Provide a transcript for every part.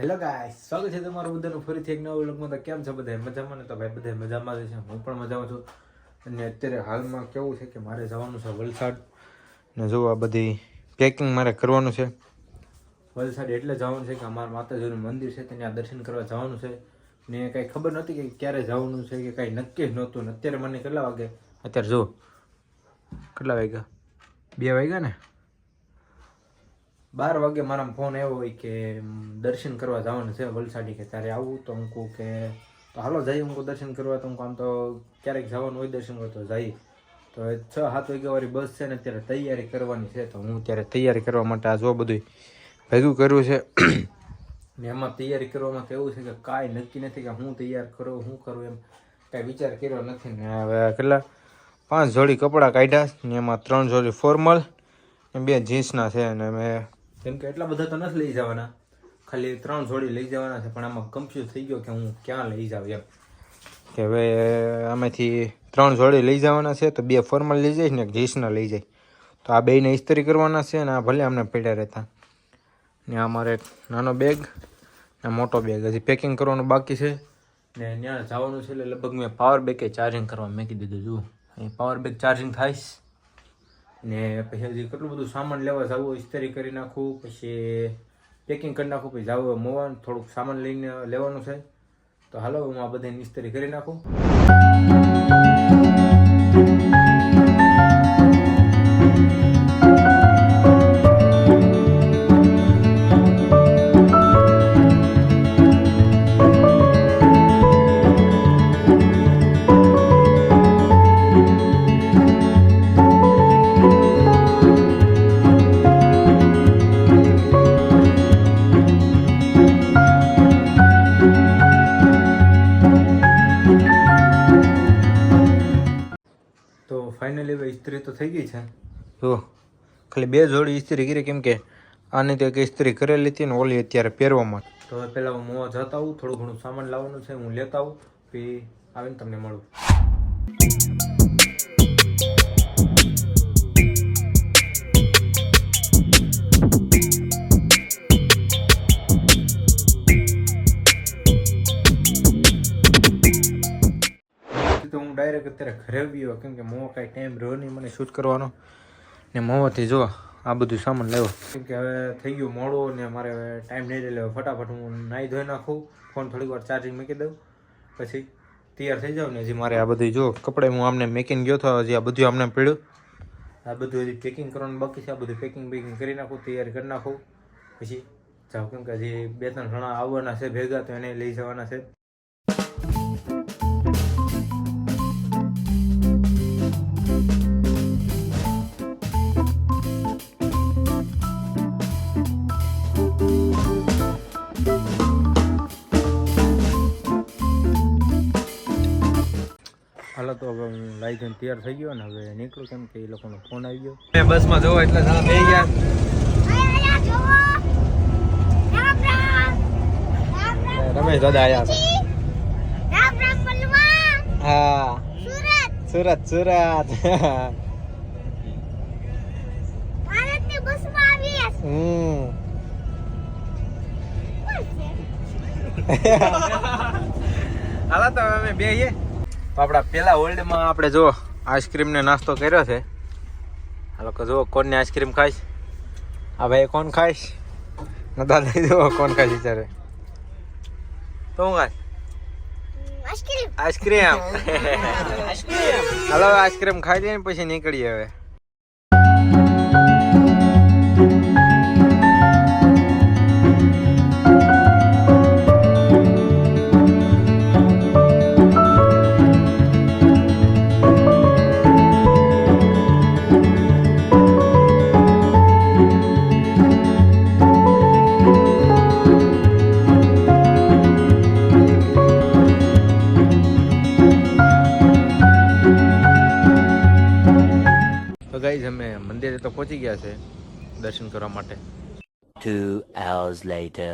Hello guys, સ્વાગત છે તમારું બધાનું ફરીથી એક નવા વ્લોગમાં. તો કેમ છો બધા? મજામાં ને? તો ભાઈ બધા મજામાં જ છે, હું પણ મજામાં છું. અને અત્યારે હાલમાં કેવું છે કે મારે જવાનું છે વલસાડ, ને જો આ બધી પેકિંગ મારે કરવાનું છે. વલસાડ એટલે જવાનું છે કે અમારા માતાજીનું મંદિર છે ત્યાં દર્શન કરવા જવાનું છે. ને કાંઈ ખબર નહોતી કે ક્યારે જવાનું છે કે કાંઈ નક્કી જ નહોતું. ને અત્યારે મને કેટલા વાગે, અત્યારે જો કેટલા વાગ્યા, 2 વાગ્યા ને, 12 વાગે મારા ફોન આવ્યો હોય કે દર્શન કરવા જવાનું છે વલસાડી, કે તારે આવું? તો હું કહું કે તો હાલો જઈએ. હું દર્શન કરવા, તો હું આમ તો ક્યારેક જવાનું હોય દર્શન કરવા તો જઈએ. તો 6-7 વાગ્યા વાળી બસ છે ને, અત્યારે તૈયારી કરવાની છે. તો હું અત્યારે તૈયારી કરવા માટે આ જો બધું ભેગું કર્યું છે. ને એમાં તૈયારી કરવામાં તો એવું છે કે કાંઈ નક્કી નથી કે હું તૈયાર કરું, શું કરું, એમ કાંઈ વિચાર કર્યો નથી. ને હવે કેટલા 5 જોડી કપડાં કાઢ્યા ને એમાં 3 જોડી ફોર્મલ ને 2 જીન્સના છે. અને મેં કેમ કે એટલા બધા તો નથી લઈ જવાના, ખાલી 3 જોડી લઈ જવાના છે. પણ આમાં કન્ફ્યુઝ થઈ ગયો કે હું ક્યાં લઈ જાઉં એમ, કે હવે આમાંથી 3 જોડી લઈ જવાના છે. તો 2 ફોર્મલ લઈ જઈશ ને 1 જીન્સના લઈ જાય. તો આ બેયને ઇસ્ત્રી કરવાના છે. ને આ ભલે અમને પડ્યા રહેતા. ને આ મારે નાનો બેગ ને મોટો બેગ હજી પેકિંગ કરવાનું બાકી છે. ને ત્યાં જવાનું છે એટલે લગભગ મેં પાવર બેગ ચાર્જિંગ કરવા મૂકી દીધું. જુઓ અહીં પાવર બેગ ચાર્જિંગ થાય. ને પછી હજી કેટલું બધું સામાન લેવા જવું, ઇસ્ત્રી કરી નાખવું, પછી પેકિંગ કરી નાખું, પછી જવું મોવા થોડુંક સામાન લઈને લેવાનું છે. તો હાલો હું આ બધાની ઇસ્ત્રી કરી નાખું. ફાઇનલી હવે ઇસ્ત્રી તો થઈ ગઈ છે. જો ખાલી 2 જોડી ઇસ્ત્રી કરી, કેમ કે આની તો એક ઇસ્ત્રી કરેલી હતી ને ઓલી અત્યારે પહેરવામાં. તો હવે પહેલાં હું મોવા જતા આવું, થોડું ઘણું સામાન લાવવાનું છે, હું લેતા આવું, પછી આવીને તમને મળું. ડાયરેક્ટ અત્યારે ઘરે આવ્યો, કેમ કે મોવા કાંઈ ટાઈમ રહ્યો નહીં મને શૂટ કરવાનો. ને મોવાથી જો આ બધું સામાન લેવો, કેમ કે હવે થઈ ગયું મોડું ને મારે હવે ટાઈમ નહીં રહે. ફટાફટ હું નાહી ધોઈ નાખું, ફોન થોડીક વાર ચાર્જિંગ મૂકી દઉં, પછી તૈયાર થઈ જાઉં. ને હજી મારે આ બધું જો કપડાં હું આમને મેકિંગ ગયો હતો, હજી આ બધું આમને પડ્યું. આ બધું હજી પેકિંગ કરવાનું બાકી છે. આ બધું પેકિંગ કરી નાખું, તૈયારી કરી નાખું, પછી જાઉં. કેમ કે હજી 2-3 જણા આવવાના છે ભેગા, તો એને લઈ જવાના છે. હાલો તો હવે હું લાઈ થઈને તૈયાર થઈ ગયો ને હવે નીકળું, કેમ કે એ લોકોનો ફોન આવી ગયો. બસમાં જોવો એટલે જણા બે ગયા. રમેશ દાદા આયા હતા. હા, સુરત. હાલો તો અમે બે તો આપણા પેલા હોલ્ડમાં આપણે જો આઈસ્ક્રીમને નાસ્તો કર્યો છે. આ લોકો જુઓ કોણને આઈસ્ક્રીમ ખાઈશ. આ ભાઈ કોણ ખાઈશ? દાદા જુઓ કોણ ખાઈશ વિચારે. તો હું ખાઈશ આઈસ્ક્રીમ. હાલો આઈસ્ક્રીમ ખાઈ લઈએ ને પછી નીકળીએ હવે. ગાઈઝ અમે મંદિરે તો પહોંચી ગયા છે દર્શન કરવા માટે. 2 hours later.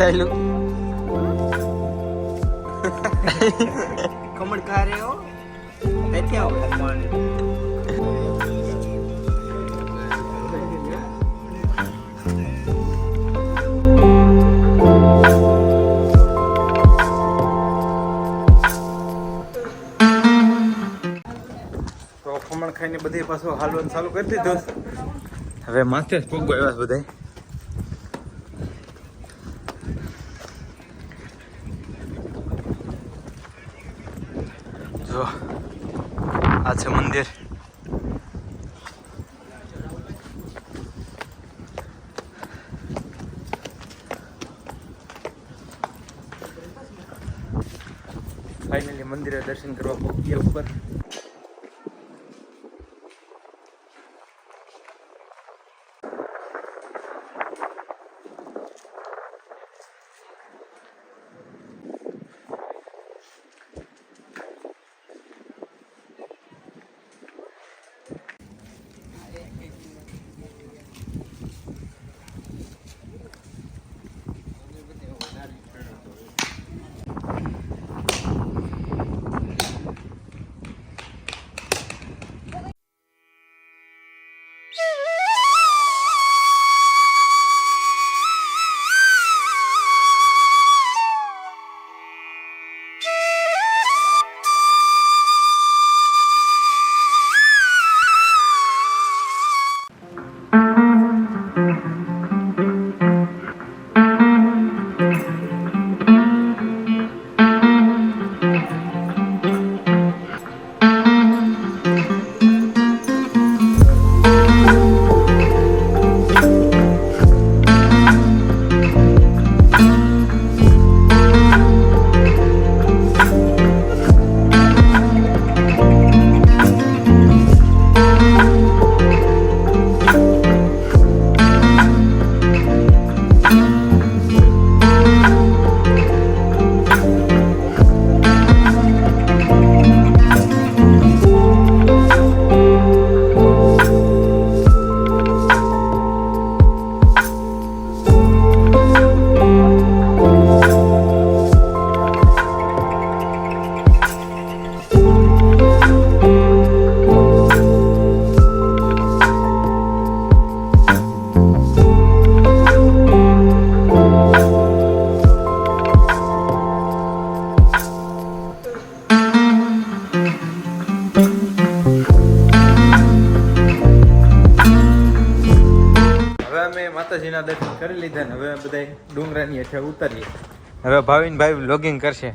ચાલ્યું ખમણ ખા રહે હો બેઠે આવો ખમણ તો ખમણ ખાઈને બધે પાછું હાલવાનું ચાલુ કરી દીધું હવે માથે જ પગ આવ્યા બધા જો આ છે મંદિર ફાઇનલી મંદિરે દર્શન કરવા પહોંચ્યા ઉપર માતાજીના દર્શન કરી લીધા ને હવે બધા ડુંગરાની હેઠે ઉતરીએ હવે ભાવિન ભાઈ વ્લોગિંગ કરશે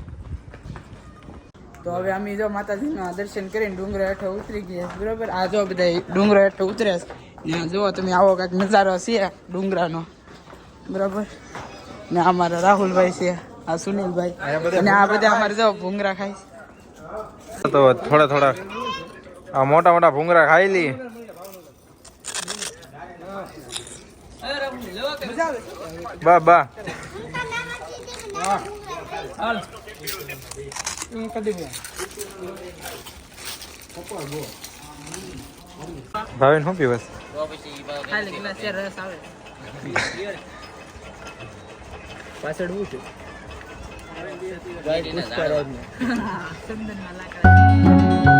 તો હવે અમે જો માતાજીના દર્શન કરીને ડુંગરા હેઠે ઉતરી ગયા બરોબર આ જો બધા ડુંગરા હેઠે ઉતર્યા ને જુઓ તમે આવો કાંઈક નજારો છે ડુંગરાનો બરોબર ને અમારા રાહુલભાઈ છે આ સુનિલભાઈ અને આ બધા અમારે જો ભૂંગરા ખાય તો થોડા થોડા આ મોટા મોટા ભૂંગરા ખાઈ લઈએ બા બા ભાવિન શું પીવસ પાછળ હું છું ચંદન